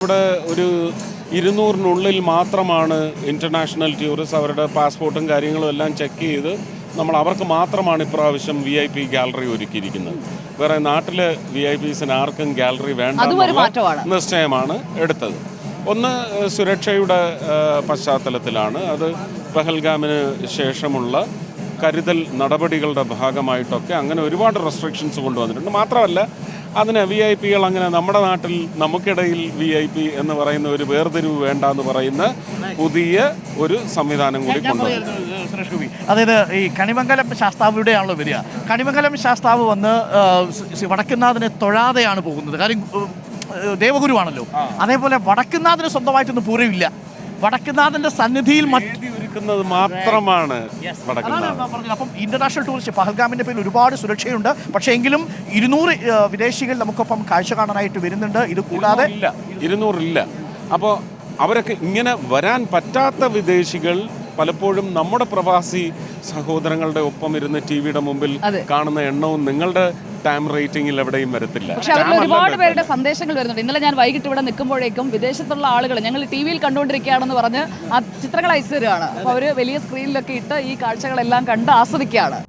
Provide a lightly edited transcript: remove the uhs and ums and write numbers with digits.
ഇവിടെ ഒരു 200-നുള്ളിൽ മാത്രമാണ് ഇൻ്റർനാഷണൽ ടൂറിസ്റ്റ് അവരുടെ പാസ്പോർട്ടും കാര്യങ്ങളും എല്ലാം ചെക്ക് ചെയ്ത് അവർക്ക് മാത്രമാണ് ഇപ്രാവശ്യം VIP ഗാലറി ഒരുക്കിയിരിക്കുന്നത്. വേറെ നാട്ടിലെ VIPസിന് ആർക്കും ഗാലറി വേണ്ട നിശ്ചയമാണ് എടുത്തത്. ഒന്ന് സുരക്ഷയുടെ പശ്ചാത്തലത്തിലാണ്. അത് പഹൽഗാമിന് ശേഷമുള്ള കരുതൽ നടപടികളുടെ ഭാഗമായിട്ടൊക്കെ അങ്ങനെ ഒരുപാട് റെസ്ട്രിക്ഷൻസ് കൊണ്ടുവന്നിട്ടുണ്ട്. മാത്രമല്ല അതിന് VIP-കൾ അങ്ങനെ നമ്മുടെ നാട്ടിൽ നമുക്കിടയിൽ VIP എന്ന് പറയുന്ന ഒരു വേർതിരിവ് വേണ്ട എന്ന് പറയുന്ന പുതിയ ഒരു സംവിധാനം കൂടി കൊണ്ടുവന്നു. അതായത് ഈ കണിമംഗലം ശാസ്താവിലൂടെയാണല്ലോ വരിക. കണിമംഗലം ശാസ്താവ് വന്ന് വടക്കുന്നാഥിനെ തൊഴാതെയാണ് പോകുന്നത്. കാര്യം ദേവഗുരുവാണല്ലോ. അതേപോലെ വടക്കുന്നാഥിന് സ്വന്തമായിട്ടൊന്നും പൂരമില്ല. വടക്കുന്നാഥന്റെ സന്നിധിയിൽ മാത്രമാണ്. അപ്പം ഇന്റർനാഷണൽ ടൂറിസ്റ്റ് പഹൽഗാമിന്റെ പേരിൽ ഒരുപാട് സുരക്ഷയുണ്ട്. പക്ഷേ എങ്കിലും 200 വിദേശികൾ നമുക്കൊപ്പം കാഴ്ച കാണാനായിട്ട് വരുന്നുണ്ട്. ഇത് കൂടാതെ 200 ഇല്ല. അപ്പോൾ അവരൊക്കെ ഇങ്ങനെ വരാൻ പറ്റാത്ത വിദേശികൾ പലപ്പോഴും നമ്മുടെ പ്രവാസി സഹോദരങ്ങളുടെ ഒപ്പം ഇരുന്ന് TV-യുടെ മുമ്പിൽ കാണുന്ന എണ്ണവും നിങ്ങളുടെ ടൈം റേറ്റിംഗിൽ എവിടെയും വരത്തില്ല. പക്ഷെ അവർക്ക് ഒരുപാട് പേരുടെ സന്ദേശങ്ങൾ വരുന്നുണ്ട്. ഇന്നലെ ഞാൻ വൈകിട്ട് ഇവിടെ നിൽക്കുമ്പോഴേക്കും വിദേശത്തുള്ള ആളുകൾ ഞങ്ങൾ TV-യിൽ കണ്ടുകൊണ്ടിരിക്കുകയാണെന്ന് പറഞ്ഞ് ആ ചിത്രങ്ങൾ അയച്ചു തരികയാണ്. അപ്പോൾ അവർ വലിയ സ്ക്രീനിലൊക്കെ ഇട്ട് ഈ കാഴ്ചകളെല്ലാം കണ്ട് ആസ്വദിക്കുകയാണ്.